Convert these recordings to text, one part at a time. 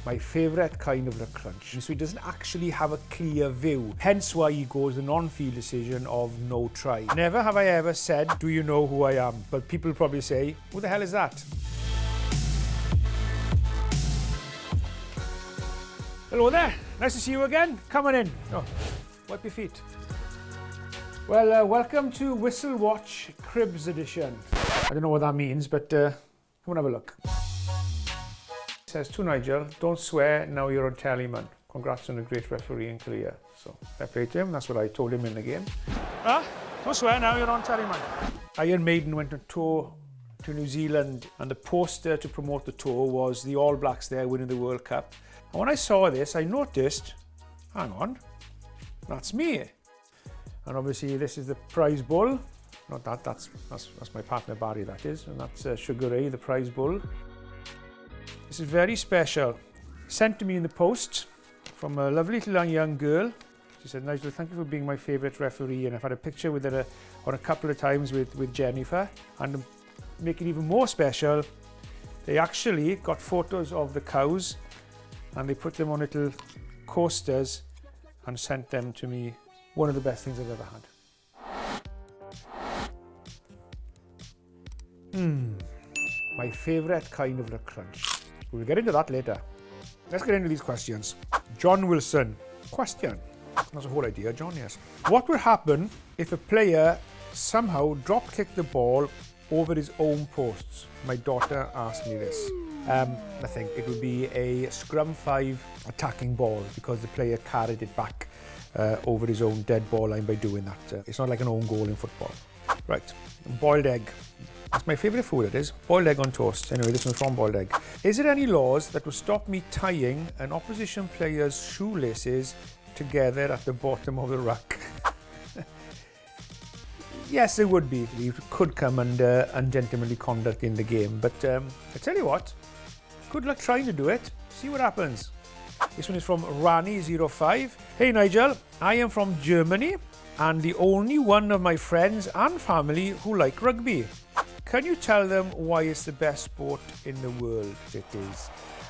My favourite kind of the crunch. So he doesn't actually have a clear view. Hence why he goes the non-field decision of no try. Never have I ever said, do you know who I am? But people probably say, who the hell is that? Hello there, nice to see you again. Come on in. Oh, wipe your feet. Well, welcome to Whistle Watch Cribs edition. I don't know what that means, but come and have a look. It says to Nigel, don't swear, now you're on telly, man. Congrats on a great refereeing career. So, fair play to him, that's what I told him in the game. Don't swear, now you're on telly, man. Iron Maiden went on tour to New Zealand, and the poster to promote the tour was the All Blacks there winning the World Cup. And when I saw this, I noticed, hang on, that's me. And obviously this is the prize bull. Not that, that's my partner Barry, that is. And that's Sugar Ray, the prize bull. This is very special. Sent to me in the post from a lovely little young girl. She said, Nigel, thank you for being my favourite referee. And I've had a picture with her on a couple of times with Jennifer. And to make it even more special, they actually got photos of the cows and they put them on little coasters and sent them to me. One of the best things I've ever had. My favourite kind of the crunch. We'll get into that later. Let's get into these questions. John Wilson. Question. That's a whole idea, John, yes. What would happen if a player somehow drop-kicked the ball over his own posts? My daughter asked me this. I think it would be a scrum 5 attacking ball because the player carried it back over his own dead ball line by doing that. It's not like an own goal in football. Right, boiled egg. That's my favourite food, it is. Boiled egg on toast. Anyway, this one's from boiled egg. Is there any laws that would stop me tying an opposition player's shoelaces together at the bottom of the ruck? Yes, there would be. You could come under ungentlemanly conduct in the game. But I tell you what, good luck trying to do it. See what happens. This one is from Rani05. Hey Nigel, I am from Germany and the only one of my friends and family who like rugby. Can you tell them why it's the best sport in the world? It is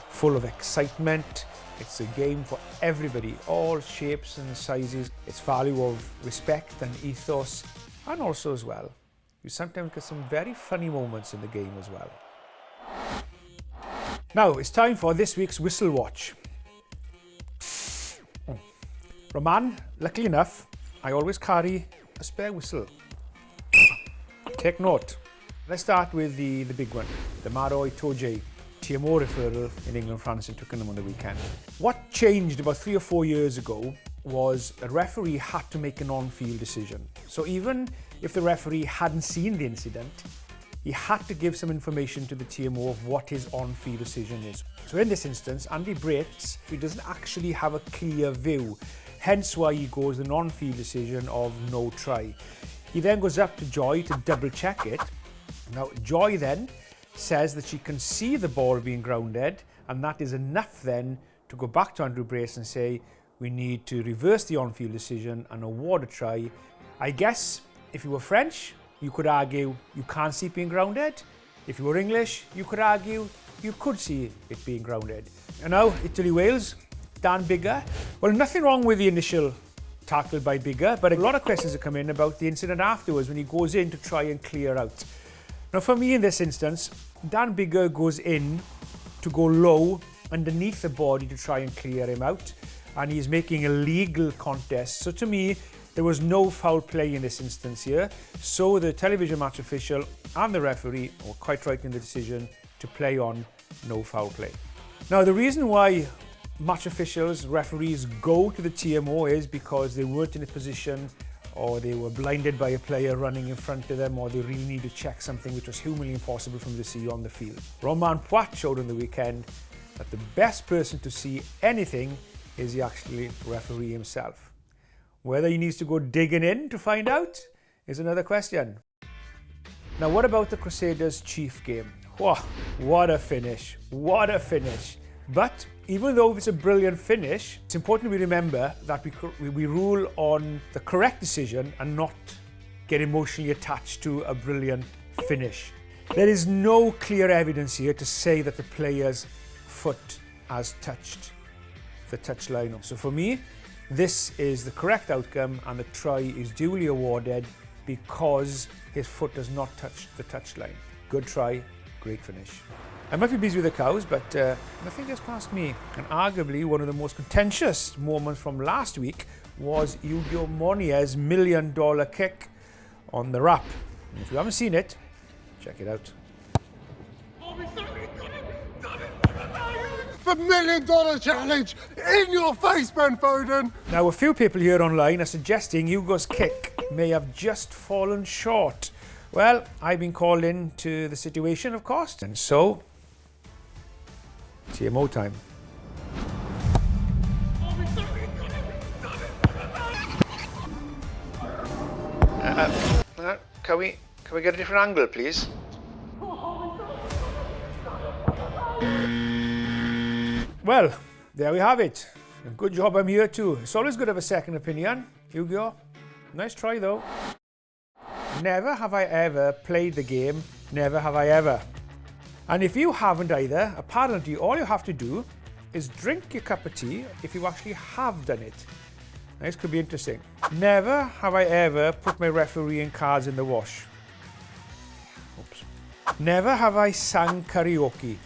full of excitement. It's a game for everybody, all shapes and sizes. Its value of respect and ethos, and also as well, you sometimes get some very funny moments in the game as well. Now it's time for this week's Whistle Watch. Roman, luckily enough, I always carry a spare whistle. Take note. Let's start with the big one, the Maro Itoje TMO referral in England, France and Twickenham on the weekend. What changed about 3 or 4 years ago was a referee had to make an on-field decision. So even if the referee hadn't seen the incident, he had to give some information to the TMO of what his on-field decision is. So in this instance, Andy Brates, he doesn't actually have a clear view, hence why he goes the non-field decision of no try. He then goes up to Joy to double check it. Now Joy then says that she can see the ball being grounded, and that is enough then to go back to Andrew Brace and say we need to reverse the on-field decision and award a try. I guess if you were French, you could argue you can't see it being grounded. If you were English, you could argue you could see it being grounded. And now Italy-Wales, Dan Biggar. Well, nothing wrong with the initial tackle by Biggar, but a lot of questions have come in about the incident afterwards when he goes in to try and clear out. Now for me in this instance, Dan Biggar goes in to go low underneath the body to try and clear him out, and he's making a legal contest. So to me, there was no foul play in this instance here. So the television match official and the referee were quite right in the decision to play on no foul play. Now the reason why match officials, referees go to the TMO is because they weren't in a position, or they were blinded by a player running in front of them, or they really need to check something which was humanly impossible for them to see on the field. Roman Poit showed on the weekend that the best person to see anything is the actually referee himself. Whether he needs to go digging in to find out is another question. Now what about the Crusaders Chief game? Whoa, what a finish, what a finish. But even though it's a brilliant finish, it's important we remember that we rule on the correct decision and not get emotionally attached to a brilliant finish. There is no clear evidence here to say that the player's foot has touched the touchline. So for me, this is the correct outcome and the try is duly awarded because his foot does not touch the touchline. Good try, great finish. I might be busy with the cows, but nothing gets past me. And arguably one of the most contentious moments from last week was Yu-Gi-Oh! Monier's $1 million kick on the wrap. And if you haven't seen it, check it out. The $1 million challenge in your face, Ben Foden. Now, a few people here online are suggesting Hugo's kick may have just fallen short. Well, I've been called into the situation, of course, and so TMO time. Can we get a different angle, please? Well, there we have it. Good job I'm here too. It's always good to have a second opinion. Yu-Gi-Oh! Nice try though. Never have I ever played the game, never have I ever. And if you haven't either, apparently all you have to do is drink your cup of tea if you actually have done it. Now, this could be interesting. Never have I ever put my refereeing cards in the wash. Oops. Never have I sang karaoke.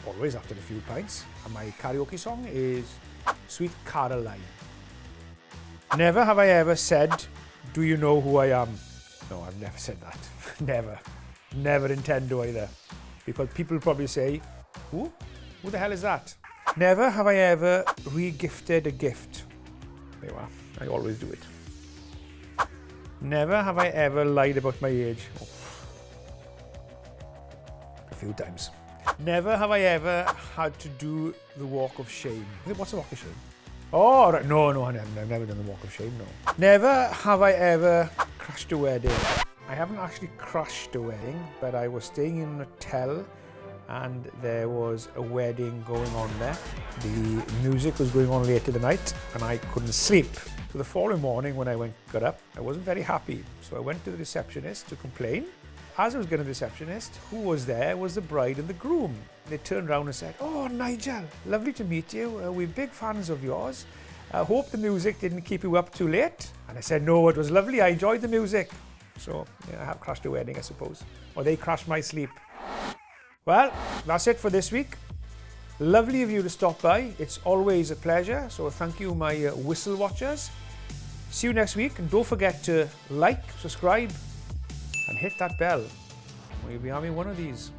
Always after a few pints, and my karaoke song is Sweet Caroline. Never have I ever said, do you know who I am? No, I've never said that. Never. Never intend to either. Because people probably say, who? Who the hell is that? Never have I ever re-gifted a gift. There you are. I always do it. Never have I ever lied about my age. Oh. A few times. Never have I ever had to do the walk of shame. What's the walk of shame? Oh, right. No, I've never done the walk of shame, no. Never have I ever crashed a wedding. I haven't actually crashed a wedding, but I was staying in an hotel and there was a wedding going on there. The music was going on late in the night and I couldn't sleep. So the following morning when I got up, I wasn't very happy. So I went to the receptionist to complain. As I was getting to the receptionist, who was there was the bride and the groom. They turned around and said, oh, Nigel, lovely to meet you. We're big fans of yours. I hope the music didn't keep you up too late. And I said, no, it was lovely. I enjoyed the music. So yeah, I have crashed a wedding, I suppose. Or they crashed my sleep. Well, that's it for this week. Lovely of you to stop by. It's always a pleasure. So thank you, my whistle watchers. See you next week. And don't forget to like, subscribe, and hit that bell, or you'll be having one of these.